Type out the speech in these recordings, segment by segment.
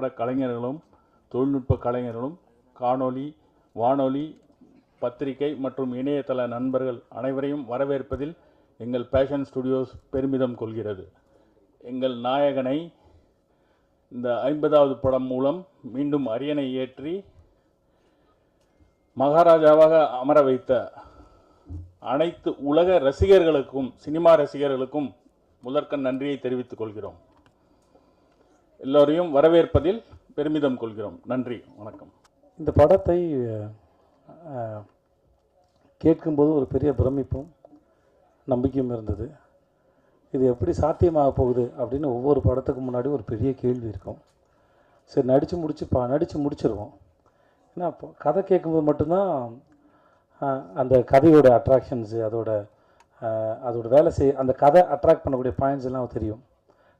திரைப்பட கலைஞர்களும் தொழில்நுட்ப கலைஞர்களும் காணொளி, வானொலி, பத்திரிகை மற்றும் இணையதள நண்பர்கள் அனைவரையும் வரவேற்பதில் எங்கள் பேஷன் ஸ்டுடியோஸ் பெருமிதம் கொள்கிறது. எங்கள் நாயகனை இந்த 50வது படம் மூலம் மீண்டும் அரியணை ஏற்றி மகாராஜாவாக அமர வைத்த அனைத்து உலக ரசிகர்களுக்கும், சினிமா ரசிகர்களுக்கும் முதற்கண் நன்றியை தெரிவித்துக் கொள்கிறோம். எல்லோரையும் வரவேற்பதில் பெருமிதம் கொள்கிறோம். நன்றி, வணக்கம். இந்த படத்தை கேட்கும்போது ஒரு பெரிய பிரமிப்பும் நம்பிக்கையும் இருந்தது. இது எப்படி சாத்தியமாக போகுது அப்படின்னு ஒவ்வொரு படத்துக்கு முன்னாடி ஒரு பெரிய கேள்வி இருக்கும். சரி, நடித்து முடிச்சிருவோம். ஏன்னா கதை கேட்கும்போது மட்டும்தான் அந்த கதையோட அட்ராக்ஷன்ஸு, அதோட வேலை அந்த கதை அட்ராக்ட் பண்ணக்கூடிய பாயிண்ட்ஸ் எல்லாம் தெரியும்.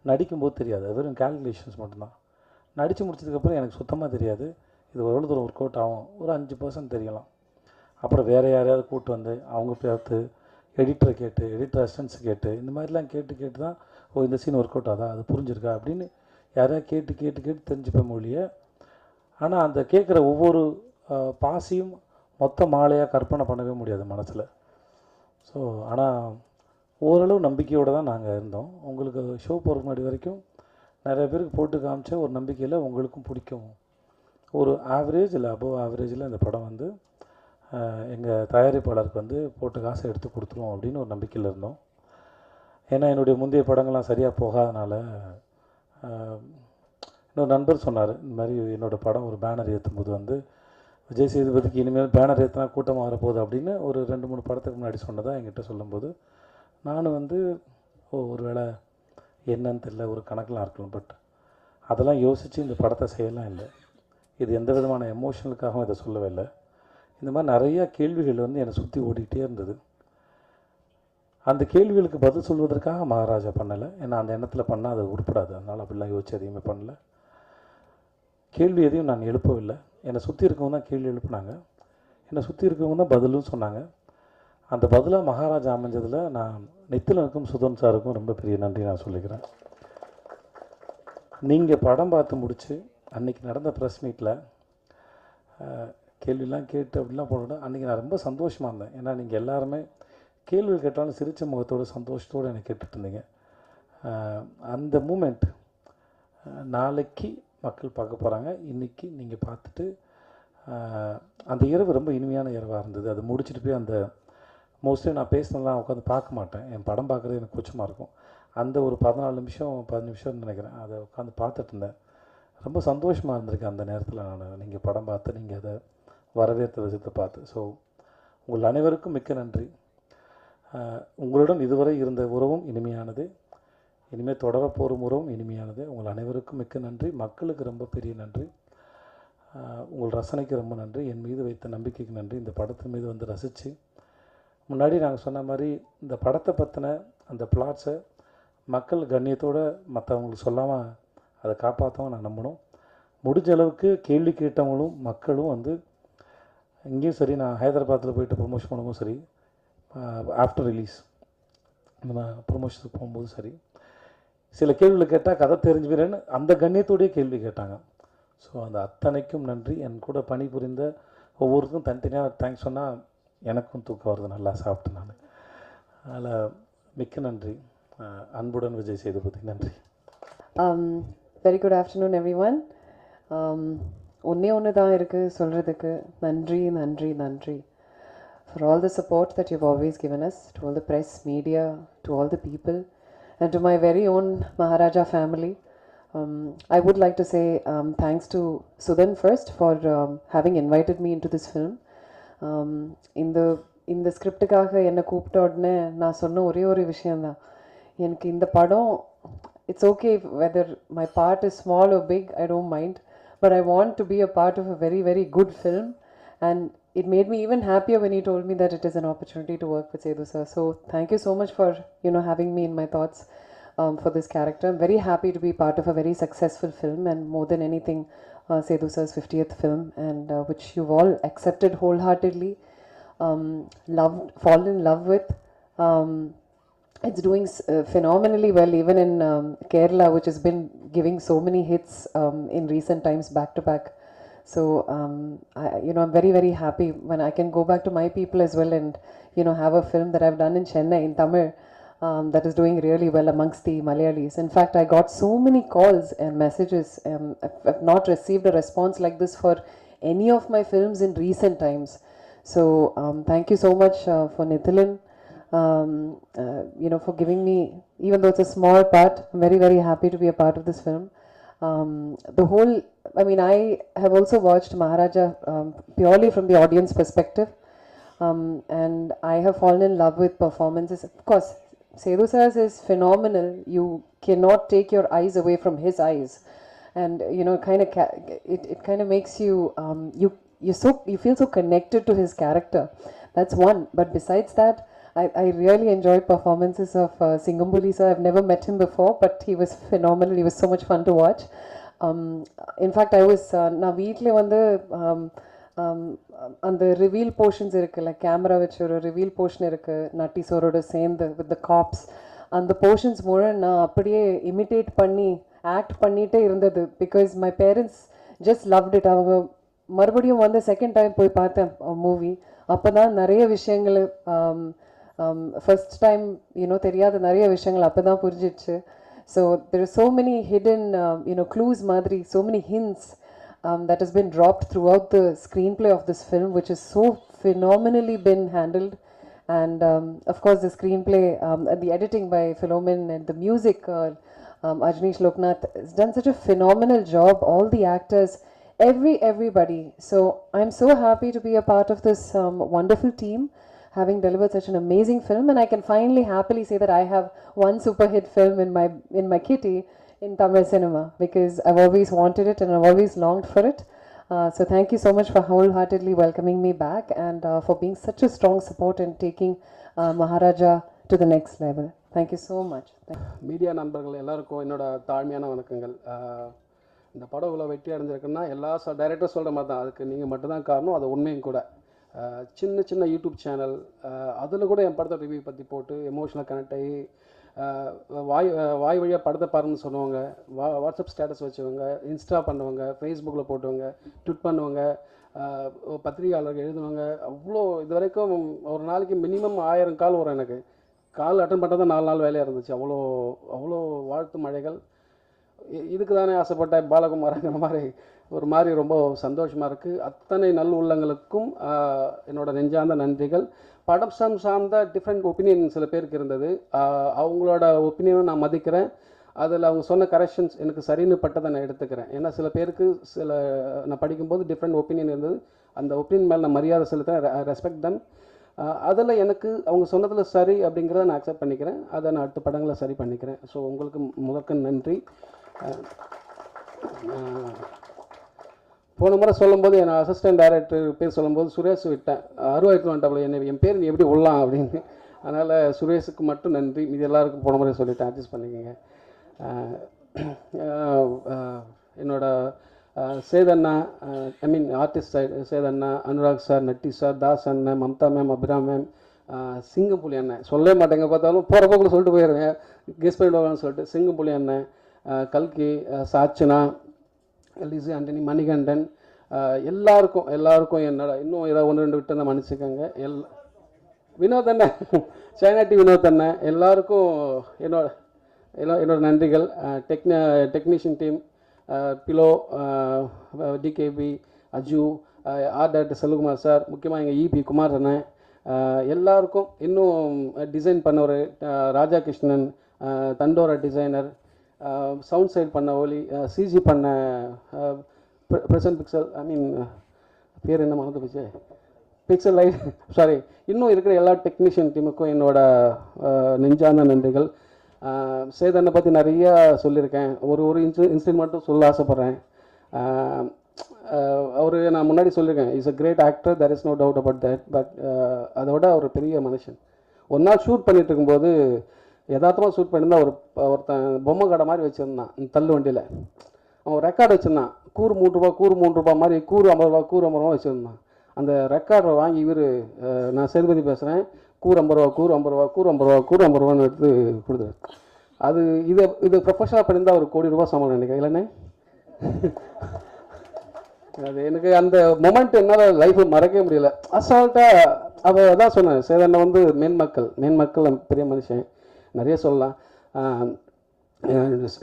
நடிக்கும்போது தெரியாது, அது வெறும் கேல்குலேஷன்ஸ் மட்டும்தான். நடித்து முடிச்சதுக்கப்புறம் எனக்கு சுத்தமாக தெரியாது இது எவ்வளோ தூரம் ஒர்க் அவுட் ஆகும். ஒரு 5% தெரியலாம். அப்புறம் வேறு யாரையாவது கூப்பிட்டு வந்து அவங்க பார்த்து எடிட்டரை கேட்டு, எடிட்டர் அசிஸ்டன்ஸ் கேட்டு, இந்த மாதிரிலாம் கேட்டு தான் இந்த சீன் ஒர்க் அவுட் ஆகுதா, அது புரிஞ்சிருக்கா அப்படின்னு யாரையா கேட்டு தெரிஞ்சுப்பேன் மொழிய. ஆனால் அந்த கேட்குற ஒவ்வொரு பாசியும் மொத்த மாலையாக கற்பனை பண்ணவே முடியாது மனசில். ஸோ ஆனால் ஓரளவு நம்பிக்கையோடு தான் நாங்கள் இருந்தோம். உங்களுக்கு ஷோ போகிறதுக்கு முன்னாடி வரைக்கும் நிறைய பேருக்கு போட்டு காமிச்ச ஒரு நம்பிக்கையில் உங்களுக்கும் பிடிக்கும். ஒரு ஆவரேஜ் இல்லை அபோவ் ஆவரேஜில் இந்த படம் வந்து எங்கள் தயாரிப்பாளருக்கு போட்டு காசை எடுத்து கொடுத்துருவோம் அப்படின்னு ஒரு நம்பிக்கையில் இருந்தோம். ஏன்னா என்னுடைய முந்தைய படங்கள்லாம் சரியாக போகாதனால இன்னொரு நண்பர் சொன்னார், இந்த மாதிரி என்னோடய படம் ஒரு பேனர் ஏற்றும்போது விஜய் சேதுபதிக்கு இனிமேல் பேனர் ஏற்றினா கூட்டமாக வரப்போகுது அப்படின்னு ஒரு 2-3 படத்துக்கு முன்னாடி சொன்னதாக என்கிட்ட சொல்லும்போது நானும் ஒரு வேளை என்னன்னு தெரியல, ஒரு கணக்கெலாம் இருக்கலாம். பட் அதெல்லாம் யோசித்து இந்த படத்தை செய்யலாம் இல்லை. இது எந்த விதமான எமோஷனலுக்காகவும் இதை சொல்லவே இல்லை. இந்த மாதிரி நிறையா கேள்விகள் என்னை சுற்றி ஓடிக்கிட்டே இருந்தது. அந்த கேள்விகளுக்கு பதில் சொல்வதற்காக மகாராஜா பண்ணலை. ஏன்னா அந்த எண்ணத்தில் பண்ணால் அது உருப்படாது. அதனால் அப்படிலாம் யோசிச்சு எதையுமே பண்ணலை. கேள்வி எதையும் நான் எழுப்பவில்லை. என்னை சுற்றி இருக்கவங்க தான் கேள்வி எழுப்புனாங்க. என்னை சுற்றி இருக்கவங்க தான் பதிலும் சொன்னாங்க. அந்த பதிலாக மகாராஜா அமைஞ்சதில் நான் நித்திலனுக்கும் சுதன் சாருக்கும் ரொம்ப பெரிய நன்றி நான் சொல்லிக்கிறேன். நீங்கள் படம் பார்த்து முடித்து அன்றைக்கி நடந்த ப்ரெஸ் மீட்டில் கேள்விலாம் கேட்டு அப்படிலாம் போனோம். அன்றைக்கி நான் ரொம்ப சந்தோஷமாக இருந்தேன். ஏன்னா நீங்கள் எல்லாருமே கேள்வி கேட்டாலும் சிரித்த முகத்தோடு சந்தோஷத்தோடு என்னை கேட்டுட்டு இருந்தீங்க. அந்த மூமெண்ட் நாளைக்கு மக்கள் பார்க்க போகிறாங்க. இன்றைக்கி நீங்கள் பார்த்துட்டு அந்த இரவு ரொம்ப இனிமையான இரவாக இருந்தது. அது முடிச்சுட்டு போய் அந்த மோஸ்ட்லி நான் பேசினலாம் உட்காந்து பார்க்க மாட்டேன். என் படம் பார்க்குறது எனக்கு கூச்சமாக இருக்கும். அந்த ஒரு 14 நிமிஷம் 10 நிமிஷம்னு நினைக்கிறேன், அதை உட்காந்து பார்த்துட்டு இருந்தேன். ரொம்ப சந்தோஷமாக இருந்திருக்கு அந்த நேரத்தில். நீங்கள் படம் பார்த்து நீங்கள் அதை வரவேற்ற விதத்தை பார்த்து. ஸோ உங்கள் அனைவருக்கும் மிக்க நன்றி. உங்களுடன் இதுவரை இருந்த உறவும் இனிமையானது, இனிமேல் தொடரப்போகும் உறவும் இனிமையானது. உங்கள் அனைவருக்கும் மிக்க நன்றி. மக்களுக்கு ரொம்ப பெரிய நன்றி. உங்கள் ரசனைக்கு ரொம்ப நன்றி. என் மீது வைத்த நம்பிக்கைக்கு நன்றி. இந்த படத்தின் மீது ரசித்து, முன்னாடி நாங்கள் சொன்ன மாதிரி இந்த படத்தை பற்றின அந்த பிளாட்ஸை மக்கள் கண்ணியத்தோடு மற்றவங்களுக்கு சொல்லாமல் அதை காப்பாற்றவும் நான் நம்பணும். முடிஞ்ச அளவுக்கு கேள்வி கேட்டவங்களும் மக்களும் இங்கேயும் சரி, நான் ஹைதராபாத்தில் போயிட்டு ப்ரொமோஷன் பண்ணும்போது சரி, ஆஃப்டர் ரிலீஸ் நம்ம ப்ரொமோஷனுக்கு போகும்போது சரி, சில கேள்விகளை கேட்டால் கதை தெரிஞ்சுக்கிறேன்னு அந்த கண்ணியத்தோடையே கேள்வி கேட்டாங்க. ஸோ அந்த அத்தனைக்கும் நன்றி. என் கூட பணிபுரிந்த ஒவ்வொருத்தரும் தனித்தனியாக தேங்க்ஸ் சொன்னால் எனக்கும் தூக்கம் வருது, நல்லா சாப்பிட்டு நான். அதில் மிக்க நன்றி. அன்புடன் விஜய் சேதுபதி. நன்றி. Very good afternoon every one. ஒன்று தான் இருக்குது சொல்கிறதுக்கு. நன்றி நன்றி நன்றி for all the support that you've always given us, to all the press, media, to all the people, and to my very own Maharaja family. I would like to say thanks to Sudan first for having invited me into this film. இந்த ஸ்கிரிப்டுக்காக என்னை கூப்பிட்ட உடனே நான் சொன்ன ஒரே ஒரு விஷயந்தான், எனக்கு இந்த படம் it's okay whether my part is small or big, I don't mind, but I want to be a part of a very, very good film. And it made me even happier when he told me that it is an opportunity to work with Sethu sir. So thank you so much for having me in my thoughts for this character. I'm very happy to be part of a very successful film, and more than anything Sethu sir's 50th film, and which you've all accepted wholeheartedly, fallen in love with. it's doing phenomenally well, even in Kerala, which has been giving so many hits in recent times back to back. So, I'm very, very happy when I can go back to my people as well and, have a film that I've done in Chennai, in Tamil, that is doing really well amongst the Malayalis. In fact, I got so many calls and messages. I've not received a response like this for any of my films in recent times. So, thank you so much for Nithilan. For giving me, even though it's a small part, I'm very, very happy to be a part of this film. I have also watched Maharaja purely from the audience perspective, and I have fallen in love with performances. Of course, Sethu Sir's is phenomenal. You cannot take your eyes away from his eyes, and it kind of makes you you feel so connected to his character. That's one. But besides that, I really enjoyed performances of Singambuli sir. I've never met him before, but he was phenomenal. He was so much fun to watch. In fact, I was நான் வீட்டில் வந்து அந்த reveal portions இருக்குல்ல, camera வச்சு ஒரு reveal portion இருக்குது நட்டி சோரோட சேர்ந்து with the cops, அந்த போர்ஷன்ஸ் மூலம் நான் அப்படியே இமிட்டேட் பண்ணி ஆக்ட் பண்ணிகிட்டே இருந்தது. Because my parents just loved it. அவங்க மறுபடியும் வந்து செகண்ட் டைம் போய் பார்த்தேன் மூவி. அப்போ தான் நிறைய விஷயங்கள் ஃபர்ஸ்ட் டைம் தெரியாத நிறைய விஷயங்கள் அப்போ தான் புரிஞ்சிடுச்சு. So there are so many hidden, clues, madri, so many hints that has been dropped throughout the screenplay of this film, which is so phenomenally been handled. And of course, the screenplay, the editing by Philomen, and the music, Ajneesh Loknath has done such a phenomenal job. All the actors, everybody. So I'm so happy to be a part of this wonderful team, having delivered such an amazing film, and I can finally happily say that I have one super hit film in my kitty in Tamil cinema, because I've always wanted it and I've always longed for it. So thank you so much for wholeheartedly welcoming me back, and for being such a strong support and taking Maharaja to the next level. Thank you so much. Media நண்பர்கள் எல்லாருக்கும் என்னோட தாழ்மையான வணக்கங்கள். இந்த படம் இவ்வளோ வெற்றி அடைஞ்சிருக்குன்னா எல்லா டைரக்டரும் சொல்கிற மாதிரி தான், அதுக்கு நீங்கள் மட்டும்தான் காரணம். அது உண்மையும் கூட. சின்ன சின்ன யூடியூப் சேனல், அதில் கூட என் படத்தை ரிவ்யூ பற்றி போட்டு எமோஷனல் கனெக்ட் ஆகி வாய் வழியாக படத்தை பாருன்னு சொன்னவங்க, வாட்ஸ்அப் ஸ்டேட்டஸ் வச்சவங்க, இன்ஸ்டா பண்ணுவாங்க, ஃபேஸ்புக்கில் போட்டவங்க, ட்விட் பண்ணுவாங்க, பத்திரிகையாளர்கள் எழுதுவாங்க. அவ்வளோ இது வரைக்கும் ஒரு நாளைக்கு மினிமம் 1000 கால் வரும். எனக்கு கால் அட்டன் பண்ணுறது 4 நாள் வேலையாக இருந்துச்சு. அவ்வளோ வாழ்த்து மழைகள். இதுக்கு தானே ஆசைப்பட்டேன் பாலகுமாரங்கிற மாதிரி ரொம்ப சந்தோஷமாக இருக்குது. அத்தனை நல் உள்ளங்களுக்கும் என்னோட நெஞ்சார்ந்த நன்றிகள். படம் சார்ந்த டிஃப்ரெண்ட் ஒப்பீனியன் சில பேருக்கு இருந்தது. அவங்களோட ஒப்பீனியனும் நான் மதிக்கிறேன். அதில் அவங்க சொன்ன கரெக்ஷன்ஸ் எனக்கு சரின்னு பட்டதை நான் எடுத்துக்கிறேன். ஏன்னா சில பேருக்கு நான் படிக்கும்போது டிஃப்ரெண்ட் ஒப்பீனியன் இருந்தது. அந்த ஒப்பீனியன் மேலே நான் மரியாதை செலுத்துகிறேன். ரெஸ்பெக்ட் தம். அதில் எனக்கு அவங்க சொன்னதில் சரி அப்படிங்கிறத நான் அக்செப்ட் பண்ணிக்கிறேன். அதை நான் அடுத்த படங்களை சரி பண்ணிக்கிறேன். ஸோ உங்களுக்கு முதற்க நன்றி. போன முறை சொல்லும்போது என் அசிஸ்டன்ட் டைரக்டர் பேர் சொல்லும்போது சுரேஷ் விட்டேன். அருவாயிரத்து வந்துட்டாப்புல என்ன என் பேர் நீ எப்படி விடலாம் அப்படின்னு. அதனால் சுரேஷுக்கு மட்டும் நன்றி. இது எல்லாருக்கும் போன முறை சொல்லிவிட்டேன், அட்ஜஸ்ட் பண்ணிக்கோங்க. என்னோட சேதண்ணா, ஆர்டிஸ்ட் சேதண்ணா, அனுராக் சார், நட்டி சார், தாஸ் அண்ணன், மம்தா மேம், அபிராம் மேம், சிங்கம்புலி அண்ணன் சொல்லவே மாட்டேங்க, பார்த்தாலும் போகிற போக்கில் சொல்லிட்டு போயிடுவேன், கெஸ்ட் பண்ணிடுவாங்கன்னு சொல்லிட்டு. சிங்கம்புலி அண்ணன், கல்கி, சாச்சனா, லிசி ஆண்டனி, மணிகண்டன், எல்லாருக்கும் என்னோட இன்னும் ஏதாவது 1-2 விட்டு தான் மன்னிச்சுக்கோங்க. வினோத் அண்ணன், சைனாட்டி வினோத் அண்ணன், எல்லாருக்கும் என்னோட நன்றிகள். டெக்னீஷியன் டீம், பிலோ, TKP, Aju, art director Selvakumar sir, முக்கியமாக எங்கள் இபி குமார் அண்ணன், எல்லாருக்கும், இன்னும் டிசைன் பண்ணவர் ராஜா கிருஷ்ணன், தண்டோரா டிசைனர், சவுண்ட் சைட் பண்ண ஒலி, சிஜி பண்ண ப்ரெசன்ட் பிக்சல், பேர் என்ன மறந்து போச்சு, பிக்சல் லைட், சாரி, இன்னும் இருக்கிற எல்லா டெக்னீஷியன் டீமுக்கும் என்னோட நெஞ்சார்ந்த நன்றிகள். சேதனை பற்றி நிறையா சொல்லியிருக்கேன். ஒரு இன்சிடென்ட் மட்டும் சொல்ல ஆசைப்பட்றேன். அவர் நான் முன்னாடி சொல்லியிருக்கேன், is a great actor, there is no doubt about that. But அதோட ஒரு பெரிய மனுஷன். ஒரு நாள் ஷூட் பண்ணிட்டு இருக்கும்போது யதார்த்தமாக ஷூட் பண்ணியிருந்தா ஒருத்தன் பொம்மை கடை மாதிரி வச்சுருந்தான் தள்ளு வண்டியில். அவன் ரெக்கார்டு வச்சுருந்தான். கூறு 3 ரூபா மாதிரி, கூறு 50 ரூபா வச்சுருந்தான். அந்த ரெக்கார்டை வாங்கி இவர், நான் சேதுபதி பேசுகிறேன், கூறு 50 ரூபா, கூறு 50 ரூபா, கூறு 50 ரூபா, கூறு 50 ரூபான்னு எடுத்து கொடுத்தாரு. அது இதை ப்ரொஃபஷனலாக பண்ணியிருந்தால் ஒரு கோடி ரூபா சம்பளம் நினைக்கிறேன் இல்லைண்ணே. அது எனக்கு அந்த மொமெண்ட் என்னால் லைஃப்பில் மறக்கவே முடியல. அசால்ட்டாக அவள் அதான் சொன்னேன், சேதனை வந்து மேன்மக்கள் பெரிய மனுஷன் நிறைய சொல்லலாம்.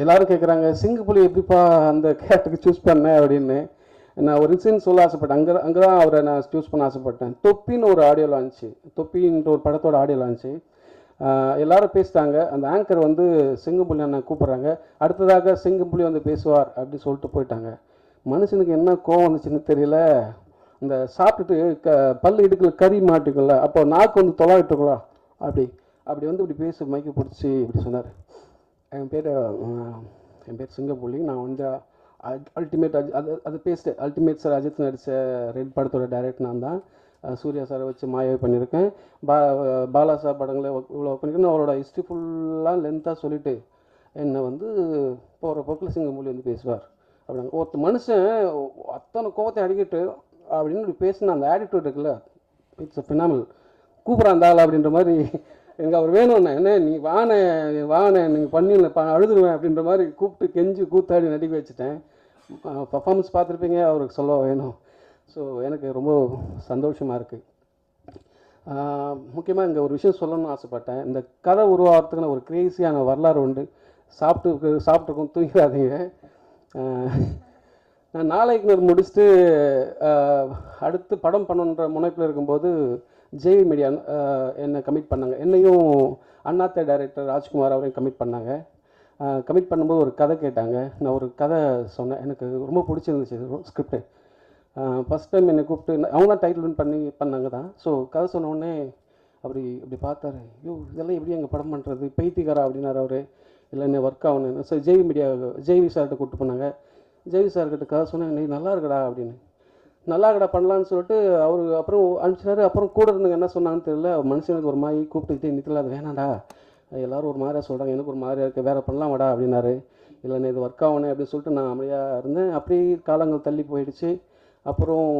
எல்லாரும் கேட்குறாங்க சிங்கப்புலி எப்படிப்பா அந்த கேரக்டருக்கு சூஸ் பண்ணேன் அப்படின்னு. நான் ஒரு இன்சிடென்ட் சொல்ல ஆசைப்பட்டேன். அங்கே தான் அவரை நான் சூஸ் பண்ண ஆசைப்பட்டேன். தொப்பின்னு ஒரு ஆடியோ லான்ச்சு, தொப்பின்ற ஒரு படத்தோட ஆடியோ லான்ச்சு. எல்லாரும் பேசிட்டாங்க. அந்த ஆங்கர் வந்து சிங்கப்புலி அண்ணன் கூப்பிட்றாங்க, அடுத்ததாக சிங்கப்புலி வந்து பேசுவார் அப்படி சொல்லிட்டு போயிட்டாங்க. மனுஷனுக்கு என்ன கோவம் வந்துச்சுன்னு தெரியல. இந்த சாப்பிட்டுட்டு பல்லு இடுக்கல கறி மாட்டுக்குள்ள, அப்போ நாக்கு வந்து தொலாவிட்டுக்கலாம், அப்படி வந்து இப்படி பேசி மைக்கு பிடிச்சி இப்படி சொன்னார். என் பேர் சிங்கப்புலி, நான் வந்து அல்டிமேட் அது பேசிட்டு அல்டிமேட் சார் அஜித் நடித்த ரெட் படத்தோட டைரக்டர் நான் தான். சூர்யா சாரை வச்சு மாயாவை பண்ணியிருக்கேன், பாலா சார் படங்களை இவ்வளோ பண்ணியிருக்கேன். அவரோட ஹிஸ்ட்ரி ஃபுல்லாக லென்த்தாக சொல்லிவிட்டு என்னை வந்து போகிற போக்கில் சிங்கப்புலி வந்து பேசுவார் அப்படிங்க. ஒருத்தர் மனுஷன் அத்தனை கோவத்தை அடிக்கிட்டு அப்படின்னு இப்படி பேசின அந்த ஆட்டிடியூட் இருக்குல்ல, இட்ஸ் அ ஃபினாமினல். கூப்பிட்றான் தாள் அப்படின்ற மாதிரி. எனக்கு அவர் வேணும்ண்ணே, என்ன நீ வானே நீங்கள் பண்ணிடல அழுதுருவேன் அப்படின்ற மாதிரி கூப்பிட்டு கெஞ்சி கூத்தாடி நடிக்க வச்சுட்டேன். பர்ஃபார்மன்ஸ் பார்த்துருப்பீங்க, அவருக்கு சொல்ல வேணும். ஸோ எனக்கு ரொம்ப சந்தோஷமாக இருக்குது. முக்கியமாக இங்கே ஒரு விஷயம் சொல்லணும்னு ஆசைப்பட்டேன். இந்த கதை உருவாகிறதுக்குன்னு ஒரு கிரேசியான வரலாறு உண்டு. சாப்பிட்டுருக்கோம், தூங்கிடாதீங்க. நான் நாளைக்கு முடிச்சுட்டு அடுத்து படம் பண்ணுன்ற முனைப்பில் இருக்கும்போது ஜெய் மீடியா என்னை கமிட் பண்ணாங்க. என்னையும் அண்ணாத்த டைரக்டர் ராஜ்குமார் அவரையும் கமிட் பண்ணாங்க. கமிட் பண்ணும்போது ஒரு கதை கேட்டாங்க. நான் ஒரு கதை சொன்னேன், எனக்கு ரொம்ப பிடிச்சிருந்துச்சு ஸ்கிரிப்டு. ஃபஸ்ட் டைம் என்னை கூப்பிட்டு அவங்க தான் டைட்டில் பண்ணாங்க தான். ஸோ கதை சொன்ன உடனே இப்படி பார்த்தாரு, ஐயோ இதெல்லாம் எப்படி எங்கள் படம் பண்ணுறது, பைத்தியக்காரா அப்படின்னாரு அவர். இல்லை என்ன ஒர்க் ஆகணும். ஸோ ஜெய்வி சார்கிட்ட கூப்பிட்டு போனாங்க. ஜெய்வி சார்கிட்ட கதை சொன்னேன், நீ நல்லா இருக்கடா அப்படின்னு. நல்லா இருக்கடா பண்ணலான்னு சொல்லிட்டு அவர் அப்புறம் அனுப்பிச்சாரு. அப்புறம் கூட இருந்தவங்க என்ன சொன்னாங்கன்னு தெரியல, மனுஷனுக்கு ஒரு மாதிரி கூப்பிட்டுக்கிட்டே நிற்கல, அது வேணாண்டா எல்லோரும் ஒரு மாதிரியாக சொல்கிறாங்க, எனக்கு ஒரு மாதிரியாக இருக்குது, வேறு பண்ணலாம் வாடா அப்படின்னாரு. இல்லைண்ணே இது ஒர்க் ஆகணும் அப்படின்னு சொல்லிட்டு நான் அமைதியாக இருந்தேன். அப்படி காலங்கள் தள்ளி போயிடுச்சு. அப்புறம்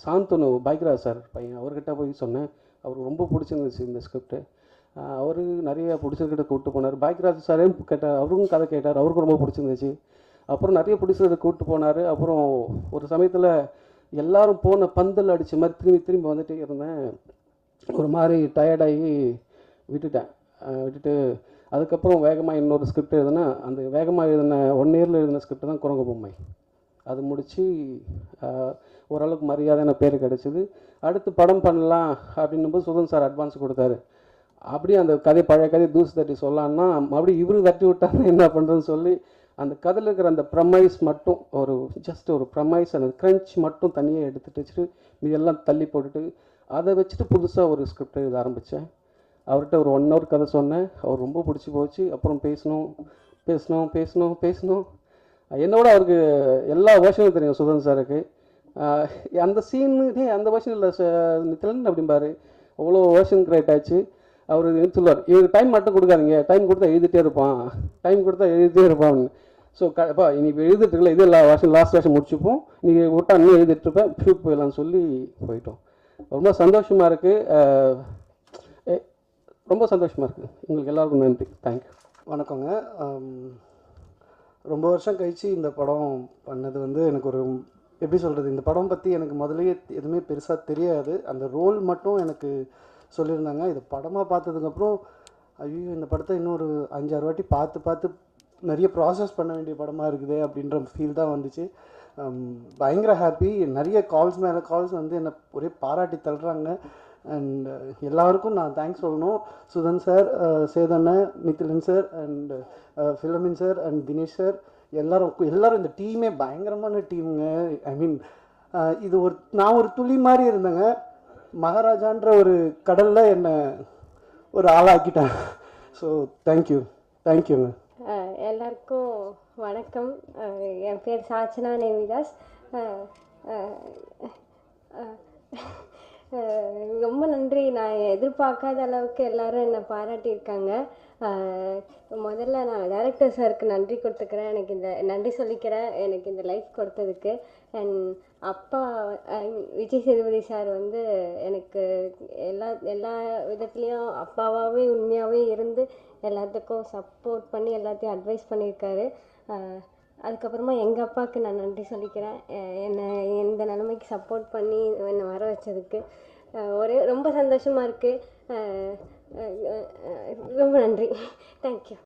சாந்தனு பைக்ராஜ் சார் பையன், அவர்கிட்ட போய் சொன்னேன். அவருக்கு ரொம்ப பிடிச்சிருந்துச்சு இந்த ஸ்கிரிப்டு. அவர் நிறைய பிடிச்சிருக்கிட்ட கூப்பிட்டு போனார். பைக்ராஜ் சாரே கேட்டார், அவருக்கும் கதை கேட்டார், அவருக்கும் ரொம்ப பிடிச்சிருந்துச்சு. அப்புறம் நிறைய பிடிச்சதை கூப்பிட்டு போனார். அப்புறம் ஒரு சமயத்தில் எல்லோரும் போன பந்தல் அடித்த மாதிரி திரும்பி வந்துட்டே இருந்தேன். ஒரு மாதிரி டயர்டாகி விட்டுட்டு அதுக்கப்புறம் வேகமாக இன்னொரு ஸ்கிரிப்ட் எழுதுனா, அந்த வேகமாக எழுதின 1 இயரில் எழுதின ஸ்கிரிப்ட் தான் குரங்கு பொம்மை. அது முடித்து ஓரளவுக்கு மரியாதையான பேர் கிடச்சிது. அடுத்து படம் பண்ணலாம் அப்படின்னும்போது சுதன் சார் அட்வான்ஸ் கொடுத்தாரு. அப்படியே அந்த பழைய கதையை தூசு தட்டி சொல்லலான்னா மறுபடியும் இவரு தட்டி விட்டாங்க என்ன பண்ணுறதுன்னு சொல்லி அந்த கதையில் இருக்கிற அந்த ப்ரமைஸ் மட்டும் ஜஸ்ட் ஒரு ப்ரமைஸ், அந்த க்ரன்ச் மட்டும் தனியாக எடுத்துகிட்டு வச்சுட்டு இதெல்லாம் தள்ளி போட்டுட்டு அதை வச்சுட்டு புதுசாக ஒரு ஸ்கிரிப்ட் எழுத ஆரம்பித்தேன். அவர்கிட்ட ஒரு 1 hour கதை சொன்னேன். அவர் ரொம்ப பிடிச்சி போச்சு. அப்புறம் பேசணும். என்னோட அவருக்கு எல்லா வேர்ஷனும் தெரியும் சுதன் சாருக்கு. அந்த சீனு அந்த வேர்ஷன் இல்லை நித்திலன் அப்படிம்பாரு. அவ்வளோ வேர்ஷன் கிரியேட் ஆச்சு. அவர் சொல்லுவார், இவருக்கு டைம் மட்டும் கொடுக்காதீங்க, டைம் கொடுத்தா எழுதிட்டே இருப்பான். ஸோ அப்பா நீ இப்போ எழுதிட்டு இருக்கல, இது எல்லா வருஷம் லாஸ்ட் வருஷம் முடிச்சுப்போம், நீங்கள் விட்டா இன்னும் எழுதிட்டுருப்பேன், ஷூட் போயிடலான்னு சொல்லி போயிட்டோம். ரொம்ப சந்தோஷமாக இருக்குது, ரொம்ப சந்தோஷமாக இருக்குது. உங்களுக்கு எல்லாருக்கும் நன்றி, தேங்க்யூ. வணக்கங்க. ரொம்ப வருஷம் கழித்து இந்த படம் பண்ணது வந்து எனக்கு ஒரு எப்படி சொல்கிறது, இந்த படம் பற்றி எனக்கு முதலையே எதுவுமே பெருசாக தெரியாது. அந்த ரோல் மட்டும் எனக்கு சொல்லியிருந்தாங்க. இது படமாக பார்த்ததுக்கப்புறம் ஐயோ இந்த படத்தை இன்னும் ஒரு 5-6 வாட்டி பார்த்து நிறைய ப்ராசஸ் பண்ண வேண்டிய படமாக இருக்குது அப்படின்ற ஃபீல் தான் வந்துச்சு. பயங்கர ஹாப்பி. நிறைய கால்ஸ் மேலே கால்ஸ் வந்து என்னை ஒரே பாராட்டி தள்ளுறாங்க. அண்ட் எல்லாருக்கும் நான் தேங்க்ஸ் சொல்லணும். சுதன் சார், சேதண்ணன், நித்திலன் சார், அண்ட் ஃபிலமின் சார் அண்ட் தினேஷ் சார், எல்லோரும் இந்த டீமே பயங்கரமான டீமுங்க. ஐ மீன் இது நான் ஒரு துளி மாதிரி இருந்தேங்க. மகாராஜான்ற ஒரு கடலில் என்னை ஒரு ஆளாக்கிட்டேன். ஸோ தேங்க்யூங்க. எல்லாருக்கும் வணக்கம். என் பேர் சாச்சனா நேவிதாஸ். ரொம்ப நன்றி. நான் எதிர்பார்க்காத அளவுக்கு எல்லோரும் என்னை பாராட்டியிருக்காங்க. முதல்ல நான் டைரக்டர் சாருக்கு நன்றி கொடுத்துக்கிறேன், எனக்கு இந்த நன்றி சொல்லிக்கிறேன் எனக்கு இந்த லைஃப் கொடுத்ததுக்கு. அண்ட் அப்பா விஜய் சேதுபதி சார் வந்து எனக்கு எல்லா விதத்துலேயும் அப்பாவாகவே உண்மையாகவே இருந்து எல்லாத்துக்கும் சப்போர்ட் பண்ணி எல்லாத்தையும் அட்வைஸ் பண்ணியிருக்காரு. அதுக்கப்புறமா எங்கள் அப்பாவுக்கு நான் நன்றி சொல்லிக்கிறேன், என்னை இந்த நிலைமைக்கு சப்போர்ட் பண்ணி என்னை வர வச்சதுக்கு. ரொம்ப சந்தோஷமாக இருக்குது. ரொம்ப நன்றி. தேங்க்யூ.